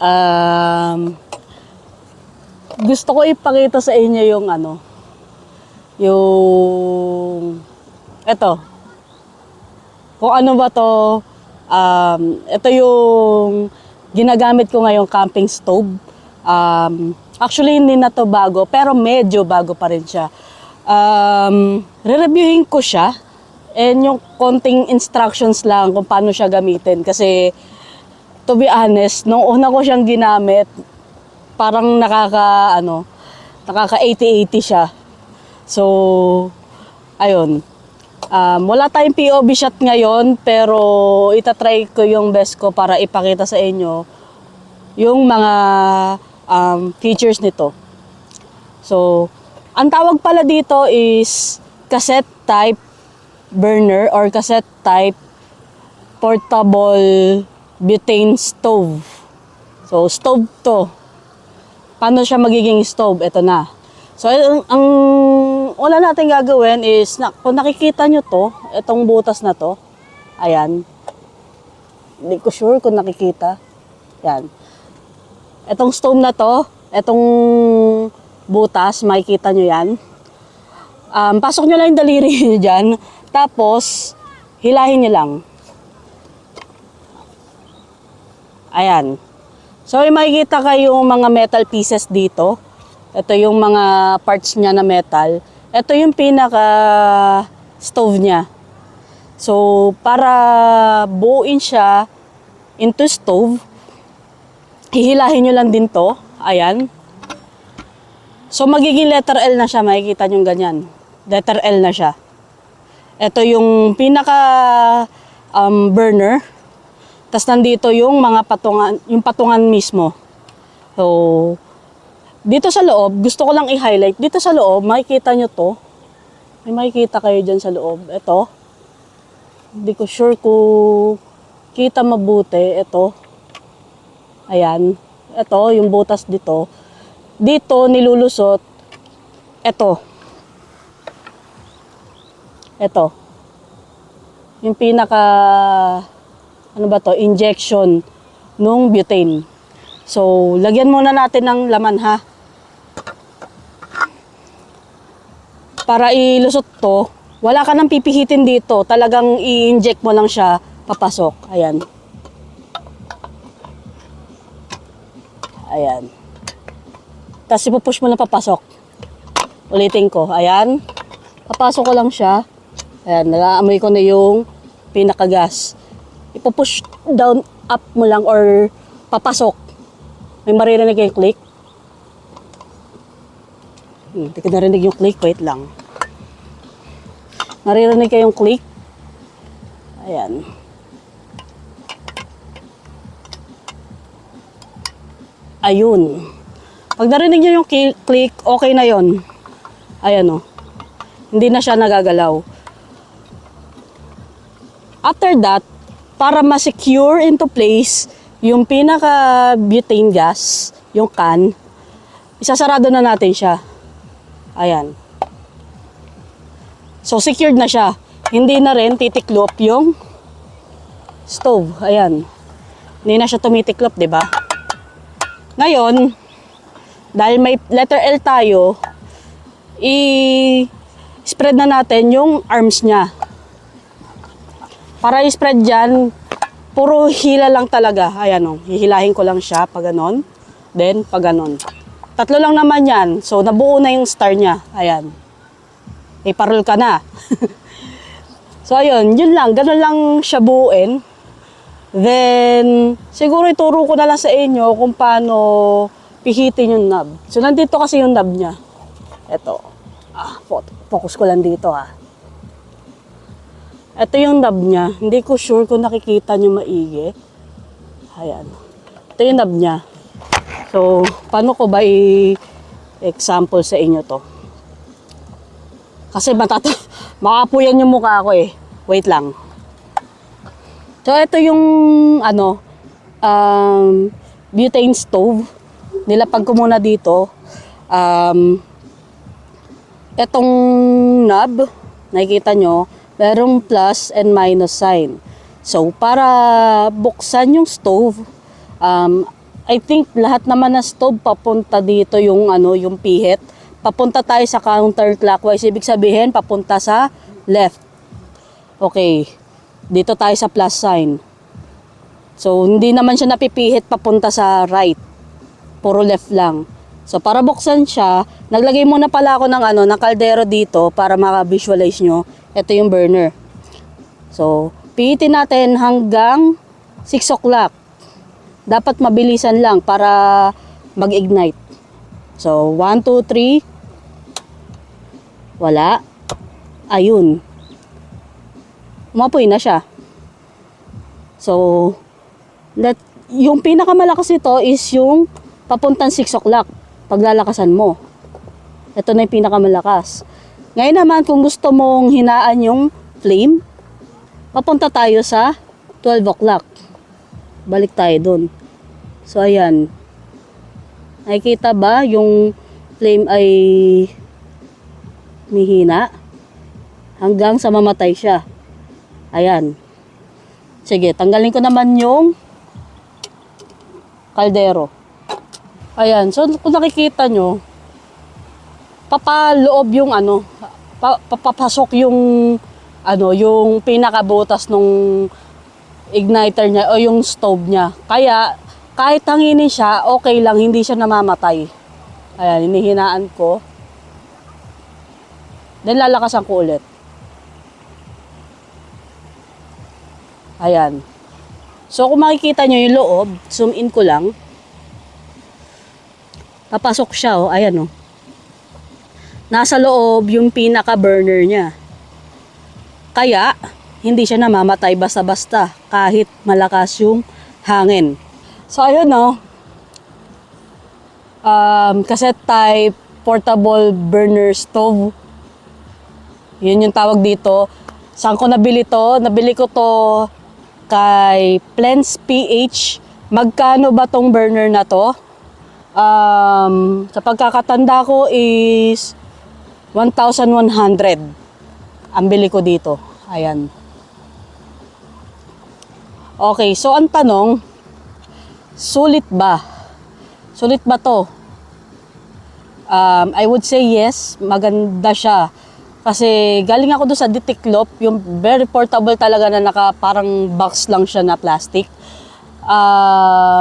Um, Gusto ko ipakita sa inyo yung eto. Kung ano ba to, ito yung ginagamit ko ngayong camping stove. Actually, hindi na to bago, pero medyo bago pa rin siya. Re-reviewin ko siya, and yung konting instructions lang kung paano siya gamitin. Kasi, to be honest, nung una ko siyang ginamit, parang nakaka 80-80 siya. So, ayun. Wala tayong POV shot ngayon, pero itatry ko yung best ko para ipakita sa inyo yung mga features nito. So, ang tawag pala dito is cassette type burner or cassette type portable butane stove. So, stove to. Paano siya magiging stove? Ito na. So, ang wala natin gagawin is, kung nakikita nyo to, itong butas na to, ayan. Hindi ko sure kung nakikita. Yan. Itong stove na to, itong butas, makikita nyo yan. Pasok nyo lang yung daliri nyo dyan. Tapos, hilahin nyo lang. Ayan. So, makikita kayong mga metal pieces dito. Ito yung mga parts niya na metal. Ito yung pinaka stove niya. So, para buuin siya into stove, hihilahin nyo lang din to. Ayan. So, magiging letter L na siya. Makikita nyo ganyan. Letter L na siya. Ito yung pinaka burner. Tapos nandito yung mga patungan, yung patungan mismo. So, dito sa loob, gusto ko lang i-highlight. Dito sa loob, makikita nyo to. May makikita kayo dyan sa loob. Ito. Hindi ko sure kung kita mabuti. Ito. Ayan. Ito, yung butas dito. Dito, nilulusot. Ito. Ito. Yung pinaka, ano ba to? Injection nung butane. So, lagyan muna natin ng laman ha. Para ilusot to, wala ka nang pipihitin dito. Talagang i-inject mo lang siya, papasok. Ayan. Ayan. Tapos ipupush mo lang papasok. Ulitin ko. Ayan. Papasok ko lang siya. Ayan, nag-aamoy ko na yung pinaka-gas. Ipupush down, up mo lang or papasok. May maririnig kayong click. Hindi ko narinig yung click. Wait lang. Naririnig kayong click. Ayan. Ayun. Pag narinig nyo yung click, okay na yon. Ayan o. Hindi na siya nagagalaw. After that, para ma-secure into place yung pinaka-butane gas, yung can, isasarado na natin siya. Ayan. So, secured na siya. Hindi na rin titiklop yung stove. Ayan. Hindi na siya tumitiklop, di ba? Ngayon, dahil may letter L tayo, i-spread na natin yung arms niya. Para i-spread dyan, puro hila lang talaga. Ayan o. Hihilahin ko lang siya pag ganon. Then, pag ganon. Tatlo lang naman yan. So, nabuo na yung star niya. Ayan. May parol ka na. So, ayun. Yun lang. Ganon lang siya buuin. Then, siguro ituro ko na lang sa inyo kung paano pihitin yung knob. So, nandito kasi yung knob niya. Ito. Focus ko lang dito ha. Ito yung knob niya. Hindi ko sure kung nakikita nyo maigi. Ayan. Ito yung knob niya. So, paano ko ba i-example sa inyo to? Kasi makapuyan yung mukha ko eh. Wait lang. So, ito yung butane stove. Nilapag ko muna dito. Itong knob, nakikita nyo, merong plus and minus sign. So, para buksan yung stove, I think lahat naman na stove papunta dito yung ano, yung pihit. Papunta tayo sa counterclockwise. Ibig sabihin papunta sa left. Okay. Dito tayo sa plus sign. So hindi naman siya napipihit papunta sa right. Puro left lang. So para buksan siya, naglagay muna pala ako ng ano, ng kaldero dito para maka-visualize nyo. Ito yung burner. So pihitin natin hanggang 6 o'clock. Dapat mabilisan lang para mag-ignite. So, 1, 2, 3. Wala. Ayun. Umapoy na siya. So, yung pinakamalakas ito is yung papuntang 6 o'clock. Paglalakasan mo. Ito na yung pinakamalakas. Ngayon naman, kung gusto mong hinaan yung flame, papunta tayo sa 12 o'clock. Balik tayo dun. So, ayan. Nakikita ba yung flame ay mihina? Hanggang sa mamatay siya. Ayan. Sige, tanggalin ko naman yung kaldero. Ayan. So, kung nakikita nyo, papaloob yung ano, papapasok yung ano, yung pinakabutas nung igniter niya o yung stove niya. Kaya kahit hanginin siya, okay lang, hindi siya namamatay. Ayan, hinihinaan ko. Then lalakasan ko ulit. Ayan. So kung makikita nyo yung loob, zoom in ko lang. Papasok siya, oh. Ayan, oh. Nasa loob yung pinaka burner niya. Kaya hindi siya namamatay basta-basta kahit malakas yung hangin. So, ayun, no. Cassette type portable burner stove. Yun yung tawag dito. Saan ko nabili to? Nabili ko to kay Plens PH. Magkano ba tong burner na to? Sa pagkakatanda ko is 1,100. Ang bili ko dito. Ayan. Okay, so ang tanong, sulit ba? Sulit ba to? I would say yes, maganda siya. Kasi galing ako doon sa Ditiklop, yung very portable talaga na parang box lang siya na plastic.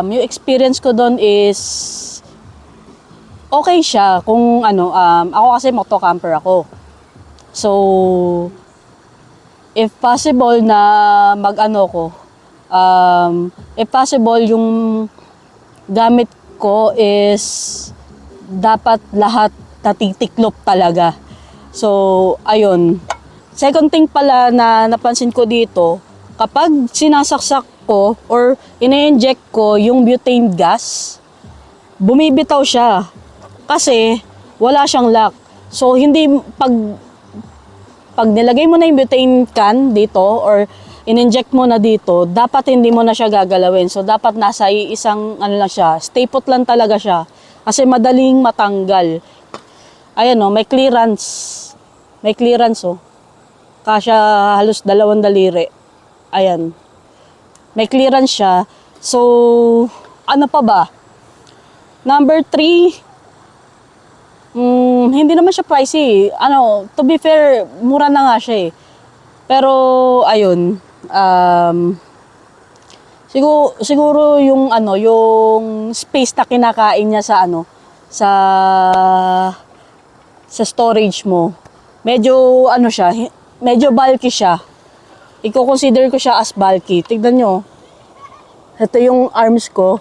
Yung experience ko doon is okay siya kung ano, ako kasi motocamper ako. So, if possible na mag-ano ko, if possible, yung gamit ko is dapat lahat natitiklop talaga. So, ayun. Second thing pala na napansin ko dito, kapag sinasaksak ko or ine-inject ko yung butane gas, bumibitaw siya. Kasi wala siyang lock. So, hindi pag nilagay mo na yung butane can dito or in-inject mo na dito, dapat hindi mo na siya gagalawin. So, dapat nasa isang, ano lang siya, stay put lang talaga siya. Kasi madaling matanggal. Ayan, oh, may clearance. May clearance, oh. Kasya halos 2 daliri. Ayan. May clearance siya. So, ano pa ba? Number 3, hindi naman siya pricey. Ano, to be fair, mura na nga siya eh. Pero, ayun, siguro yung ano, yung space na kinakain niya sa ano, sa storage mo. Medyo ano siya, medyo bulky siya. Iko-consider ko siya as bulky. Tignan nyo. Ito yung arms ko.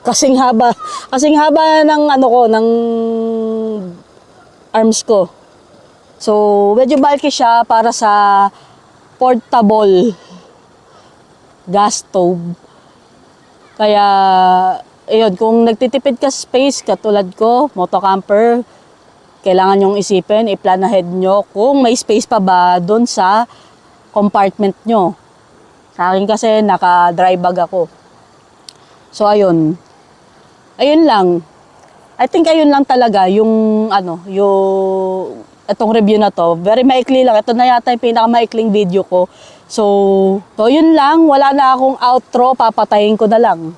Kasing haba ng ano ko, ng arms ko. So, medyo bulky siya para sa portable gas stove. Kaya, ayun, kung nagtitipid ka space, katulad ko, motocamper, kailangan nyong isipin, i-plan ahead nyo kung may space pa ba doon sa compartment nyo. Sa akin kasi, naka-dry bag ako. So, ayun. Ayun lang. I think ayun lang talaga yung, ano, yung itong review na to. Very maikli lang. Ito na yata yung pinakamaikling video ko. So yun lang. Wala na akong outro. Papatayin ko na lang.